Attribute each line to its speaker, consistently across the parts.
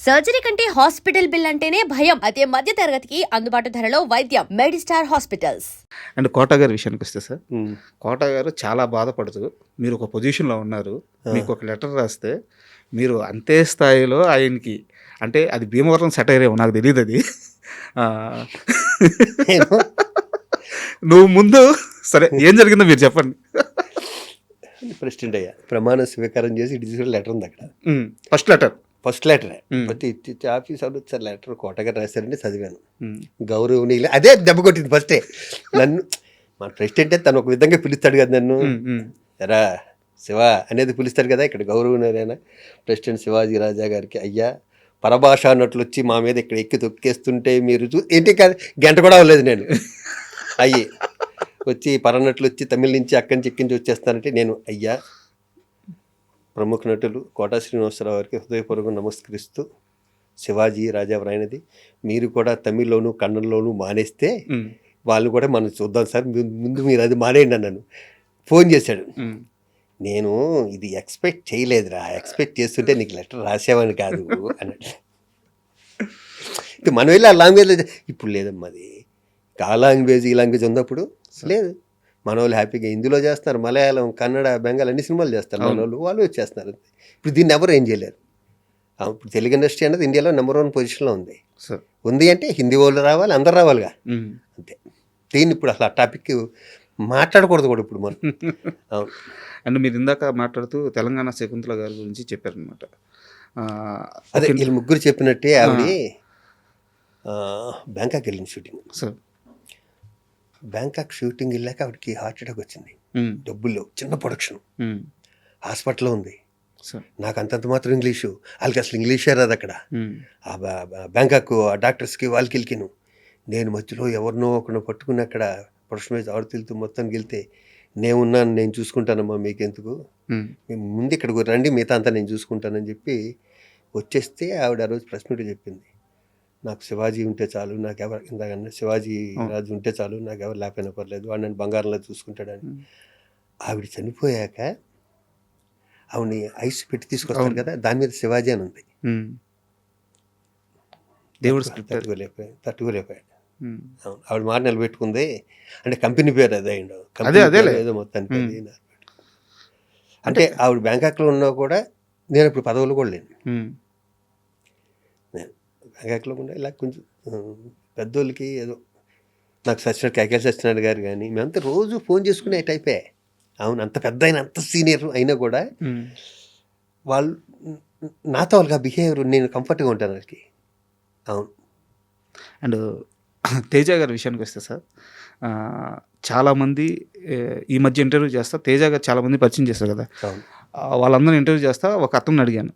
Speaker 1: Surgery కంటే hospital bill అంటేనే భయం. అదే మధ్య తరగతికి అందుబాటు ధరలో వైద్యం. Medistar hospitals.
Speaker 2: అండ్ కోట గారి విషయానికి వస్తే సార్, కోట గారు చాలా బాధపడుతూ మీరు ఒక పొజిషన్లో ఉన్నారు, మీకు ఒక లెటర్ రాస్తే మీరు అంతే స్థాయిలో ఆయనకి, అంటే అది భీమవరం సెటైర్ ఏమో నాకు తెలియదు అది, నువ్వు ముందు సరే ఏం జరిగిందో మీరు చెప్పండి.
Speaker 3: ప్రెసిడెంట్ అయ్యా, ప్రమాణ స్వీకారం చేసి ఇటు తీసుకుని లెటర్ ఉంది అక్కడ. ఫస్ట్ లెటరే ప్రతి ఆఫీస్ వాళ్ళు వచ్చారు, లెటర్ కోటగారు రాశారంటే చదివాను. గౌరవనీయులు అదే దెబ్బ కొట్టింది ఫస్టే నన్ను. మన ప్రెసిడెంట్ తను ఒక విధంగా పిలుస్తాడు కదా నన్ను, ఎరా శివ అనేది పిలుస్తాడు కదా. ఇక్కడ గౌరవనీయులైన ప్రెసిడెంట్ శివాజీ రాజా గారికి, అయ్యా పరభాష అన్నట్లు వచ్చి మా మీద ఇక్కడ ఎక్కి తొక్కేస్తుంటే మీరు ఏంటి కాదు, గంట కూడా అవ్వలేదు నేను అయ్యి వచ్చి పరనట్లు వచ్చి తమిళ నుంచి అక్కడి నుంచి ఎక్కించి వచ్చేస్తానంటే నేను, అయ్యా ప్రముఖ నటులు కోటా శ్రీనివాసరావు గారికి హృదయపూర్వకంగా నమస్కరిస్తూ, శివాజీ రాజా వ్రాయినది మీరు కూడా తమిళ్లోను కన్నడలోను మానేస్తే వాళ్ళు కూడా మనం చూద్దాం సార్, ముందు మీరు అది మానేయండి అన్నాను. ఫోన్ చేశాడు, నేను ఇది ఎక్స్పెక్ట్ చేయలేదురా, ఎక్స్పెక్ట్ చేస్తుంటే నీకు లెటర్ రాసేవాని కాదు అన్నట్టు. మనం వెళ్ళి ఆ లాంగ్వేజ్లో ఇప్పుడు లేదమ్మా, అది ఆ లాంగ్వేజ్ ఈ లాంగ్వేజ్ ఉన్నప్పుడు లేదు. మన వాళ్ళు హ్యాపీగా హిందీలో చేస్తున్నారు, మలయాళం కన్నడ బెంగాల్ అన్ని సినిమాలు చేస్తారు మన వాళ్ళు వచ్చేస్తున్నారు. ఇప్పుడు దీన్ని ఎవరు ఏం చేయలేరు. ఇప్పుడు తెలుగు ఇండస్ట్రీ అనేది ఇండియాలో నెంబర్ 1 పొజిషన్లో ఉంది. అంటే హిందీ వాళ్ళు రావాలి, అందరు రావాలిగా, అంతే. దీన్ని ఇప్పుడు అసలు ఆ టాపిక్ మాట్లాడకూడదు కూడా ఇప్పుడు మనం. అవును.
Speaker 2: అండ్ మీరు ఇందాక మాట్లాడుతూ తెలంగాణ శకుంతల గారి గురించి చెప్పారనమాట.
Speaker 3: అదే వీళ్ళు ముగ్గురు చెప్పినట్టే ఆవిడ బ్యాంకాక్ వెళ్ళింది షూటింగ్. బ్యాంకాక్ షూటింగ్ వెళ్ళాక ఆవిడకి హార్ట్ అటాక్ వచ్చింది. డబ్బుల్లో చిన్న ప్రొడక్షన్, హాస్పిటల్లో ఉంది. నాకు అంతంత మాత్రం ఇంగ్లీషు, వాళ్ళకి అసలు ఇంగ్లీషే రాదు అక్కడ. ఆ బ్యాంకాక్ ఆ డాక్టర్స్కి వాళ్ళకి వెళ్ళిను. నేను మధ్యలో ఎవరినో ఒకరిని పట్టుకుని అక్కడ ప్రొడక్షన్ వైజ్ ఆడుతూ మొత్తానికి వెళ్తే, నేనున్నాను, నేను చూసుకుంటానమ్మా, మీకెందుకు, మేము ముందు ఇక్కడికి రండి, మిగతా అంతా నేను చూసుకుంటానని చెప్పి వచ్చేస్తే ఆవిడ ఆ రోజు ప్రెస్ మీట్ చెప్పింది, నాకు శివాజీ ఉంటే చాలు, నాకు ఎవరు ఇందాకన్నా శివాజీ రాజు ఉంటే చాలు, నాకు ఎవరు లేకపోయినా పర్లేదు, వాడు నన్ను బంగారంలో చూసుకుంటాడని. ఆవిడ చనిపోయాక ఆవిడని ఐస్ పెట్టి తీసుకొస్తాడు కదా, దాని మీద శివాజీ అని ఉంది. దేవుడు తట్టుకోలేకపోయాడు. అవును, ఆవిడ మాట నిలబెట్టుకుంది. అంటే కంపెనీ పేరు అదే ఏదో మొత్తానికి. అంటే ఆవిడ బ్యాంకాక్లో ఉన్నా కూడా నేను ఇప్పుడు పదవులు కూడా లేను. నేను బ్యాంకాక్లో కూడా ఇలా కొంచెం పెద్దోళ్ళకి ఏదో నాకు కేకేల్ సత్యనారాయణ గారు కానీ మేమంతా రోజు ఫోన్ చేసుకునే టైపే. అవును, అంత పెద్ద అయినా అంత సీనియర్ అయినా కూడా వాళ్ళు నాతో వాళ్ళకి బిహేవియర్ నేను కంఫర్ట్గా ఉంటాను వాళ్ళకి. అవును.
Speaker 2: అండ్ తేజ గారి విషయానికి వస్తే సార్, చాలామంది ఈ మధ్య ఇంటర్వ్యూ చేస్తా తేజ గారు చాలామంది పరిచయం చేస్తారు కదా, వాళ్ళందరూ ఇంటర్వ్యూ చేస్తా ఒక అతను అడిగాను,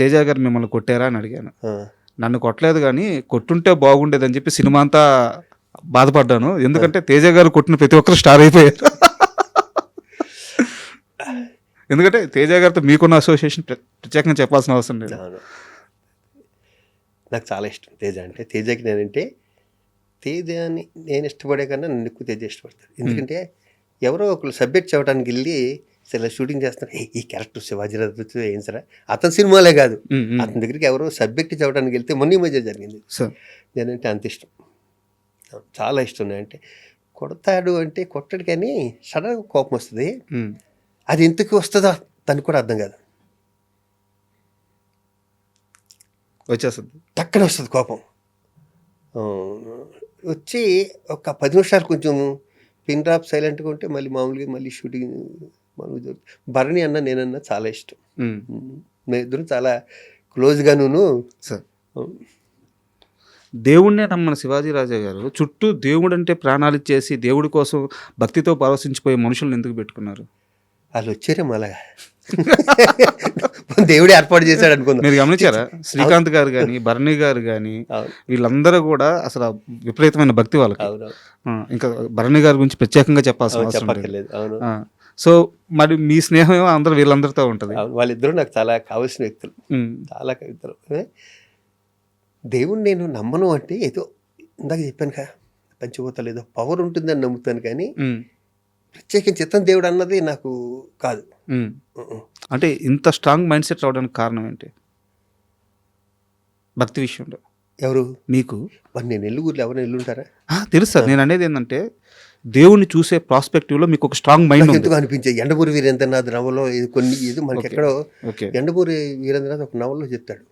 Speaker 2: తేజ గారు మిమ్మల్ని కొట్టారా అని అడిగాను. నన్ను కొట్టలేదు కానీ కొట్టుంటే బాగుండేదని చెప్పి సినిమా అంతా బాధపడ్డాను, ఎందుకంటే తేజ గారు కొట్టిన ప్రతి ఒక్కరు స్టార్ అయిపోయారు. ఎందుకంటే తేజ గారితో మీకున్న అసోసియేషన్ ప్రత్యేకంగా చెప్పాల్సిన అవసరం లేదు.
Speaker 3: నాకు చాలా ఇష్టం తేజ అంటే. తేజకి నేనంటే, తేజని నేను ఇష్టపడే కన్నా నన్ను ఎక్కువ తేజ ఇష్టపడతాను. ఎందుకంటే ఎవరో ఒకరు సబ్జెక్ట్ చెప్పడానికి వెళ్ళి సరే షూటింగ్ చేస్తారు, ఈ క్యారెక్టర్ శివాజీ రాజు ఏం సరే, అతని సినిమాలే కాదు, అతని దగ్గరికి ఎవరో సబ్జెక్ట్ చెప్పడానికి వెళ్తే మొన్న ఈ మధ్య జరిగింది. నేనంటే అంత ఇష్టం, చాలా ఇష్టం. అంటే కొడతాడు అంటే కొట్టడు కానీ సడన్గా కోపం వస్తుంది. అది ఎందుకు వస్తుందో తనకు కూడా అర్థం కాదు,
Speaker 2: వచ్చేస్తుంది,
Speaker 3: టక్కన వస్తుంది కోపం. వచ్చి ఒక 10 నిమిషాలు కొంచెం పిన్ డ్రాప్ సైలెంట్గా ఉంటే మళ్ళీ మామూలుగా మళ్ళీ షూటింగ్ మామూలుగా జరుగుతుంది. భరణి అన్న నేనన్నా చాలా ఇష్టం, మేము ఇద్దరు చాలా క్లోజ్గాను.
Speaker 2: దేవుడినే నమ్మని శివాజీ రాజా గారు చుట్టూ దేవుడు అంటే ప్రాణాలు ఇచ్చేసి దేవుడి కోసం భక్తితో పరవశించిపోయే మనుషులను ఎందుకు పెట్టుకున్నారు?
Speaker 3: వాళ్ళు వచ్చారే మళ్ళా దేవుడు ఏర్పాటు చేశాడు అనుకుందాం.
Speaker 2: మీరు గమనించారా, శ్రీకాంత్ గారు కానీ భరణి గారు కానీ వీళ్ళందరూ కూడా అసలు విపరీతమైన భక్తి వాళ్ళకి. ఇంకా భరణి గారి గురించి ప్రత్యేకంగా చెప్పాల్సిన అవసరం లేదు. సో మరి మీ స్నేహం అందరూ వీళ్ళందరితో ఉంటుంది.
Speaker 3: వాళ్ళిద్దరూ నాకు చాలా కావాల్సిన వ్యక్తులు, చాలా కవితలు. దేవుడు నేను నమ్మను అంటే ఏదో ఇందాక చెప్పాను కదా, పంచభూతాలు ఏదో పవర్ ఉంటుందని నమ్ముతాను కానీ ప్రత్యేకించి చిత్తం దేవుడు అన్నది నాకు కాదు.
Speaker 2: అంటే ఇంత స్ట్రాంగ్ మైండ్ సెట్ రావడానికి కారణం ఏంటి? భక్తి విషయంలో
Speaker 3: ఎవరు
Speaker 2: మీకు
Speaker 3: మరి నేను ఎల్లుగురిలో ఎవరైనా ఎల్లుంటారా?
Speaker 2: తెలుసు సార్. నేను అనేది ఏంటంటే దేవుణ్ణి చూసే ప్రాస్పెక్టివ్లో మీకు ఒక స్ట్రాంగ్ మైండ్ ఉంది.
Speaker 3: ఎందుకు అనిపించాయి ఎండమూరి వీరేంద్రనాథ్ నవలో కొన్ని ఇది మనకి ఎక్కడో
Speaker 2: ఓకే.
Speaker 3: ఎండమూరి వీరేంద్రనాథ్ ఒక నవల్లో చెప్తాడు,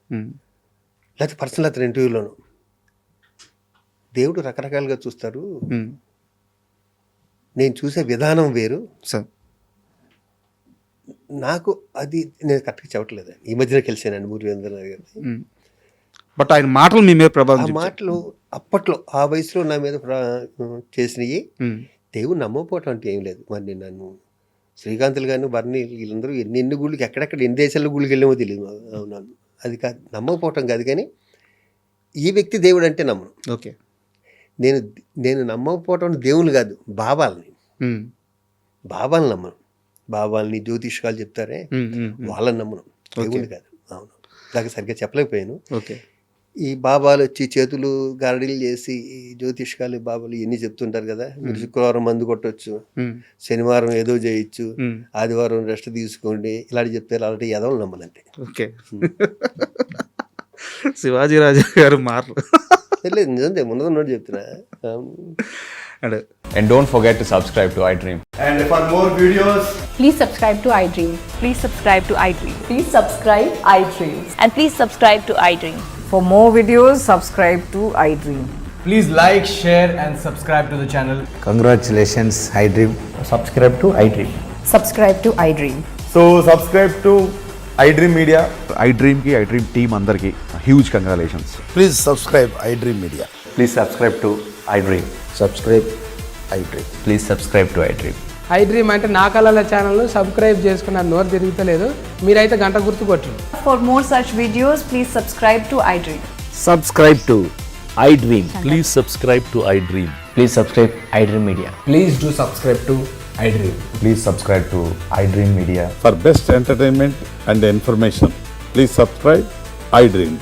Speaker 3: లేకపోతే పర్సనల్ అతని ఇంటర్వ్యూలోను, దేవుడు రకరకాలుగా చూస్తారు, నేను చూసే విధానం వేరు
Speaker 2: సార్.
Speaker 3: నాకు అది నేను కరెక్ట్గా చెప్పట్లేదు. ఈ మధ్యన కలిసానండి మూరి వీరేంద్రనాథ్ గారిని.
Speaker 2: బట్ ఆయన మాటలు మీ మీద
Speaker 3: ఆ
Speaker 2: ప్రభావం
Speaker 3: మాటలు అప్పట్లో ఆ వయసులో నా మీద చేసినవి. దేవుడు నమ్మకపోవటం అంటే ఏం లేదు. మరి నన్ను శ్రీకాంతులు గాను బర్ని వీళ్ళందరూ ఎన్ని గుళ్ళకి ఎక్కడెక్కడ ఎన్ని దేశాల్లో గుళ్ళకి వెళ్ళామో తెలియదు. అవునాను అది కాదు, నమ్మకపోవటం కాదు, కానీ ఈ వ్యక్తి దేవుడు అంటే నమ్మను.
Speaker 2: ఓకే.
Speaker 3: నేను నమ్మకపోవటం దేవుని కాదు, బాబాలని నమ్మను. బాబాలని జ్యోతిష్కాలు చెప్తారే వాళ్ళని నమ్మను, దేవుని కాదు. అవును, దాకా సరిగ్గా చెప్పలేకపోయాను.
Speaker 2: ఓకే. ఈ
Speaker 3: బాబాలు వచ్చి చేతులు గారడీలు చేసి ఈ జ్యోతిష్కాలు బాబాలు ఇవన్నీ చెప్తుంటారు కదా, మీరు శుక్రవారం మందు కొట్టవచ్చు, శనివారం ఏదో చేయొచ్చు, ఆదివారం రెస్ట్ తీసుకోండి, ఇలాంటి చెప్తారు. అలాంటి ఎదవలు నమ్మనంటే.
Speaker 2: ఓకే. శివాజీ రాజా గారు మాటలు
Speaker 3: లేదు, నిజంగా ముందు చెప్తున్నా.
Speaker 4: And don't forget to subscribe to iDream.
Speaker 5: And for more videos,
Speaker 6: Please subscribe to iDream.
Speaker 7: Please subscribe to iDream.
Speaker 6: Please subscribe iDream.
Speaker 7: And please subscribe to iDream.
Speaker 6: For more videos, subscribe to iDream.
Speaker 5: please like, share, and subscribe to the channel.
Speaker 8: Congratulations, iDream.
Speaker 5: Subscribe to iDream.
Speaker 6: Subscribe to iDream.
Speaker 5: So subscribe to iDream Media.
Speaker 9: iDream ki iDream team andarki huge congratulations.
Speaker 8: Please subscribe iDream Media.
Speaker 4: Please subscribe to iDream.
Speaker 8: Subscribe iDream.
Speaker 4: Please subscribe to iDream.
Speaker 10: iDream అంటే నా కళల ఛానల్ను subscribe చేసుకున్న నోరు తిరుగుతలేదు, మీరైతే గంట గుర్తు కొట్టండి.
Speaker 7: For more such videos, please subscribe to iDream.
Speaker 8: Subscribe to iDream.
Speaker 9: Please subscribe to iDream.
Speaker 4: Please subscribe iDream Media.
Speaker 10: Please do subscribe to iDream.
Speaker 4: Please subscribe to iDream Media.
Speaker 9: For best entertainment and information, please subscribe iDream.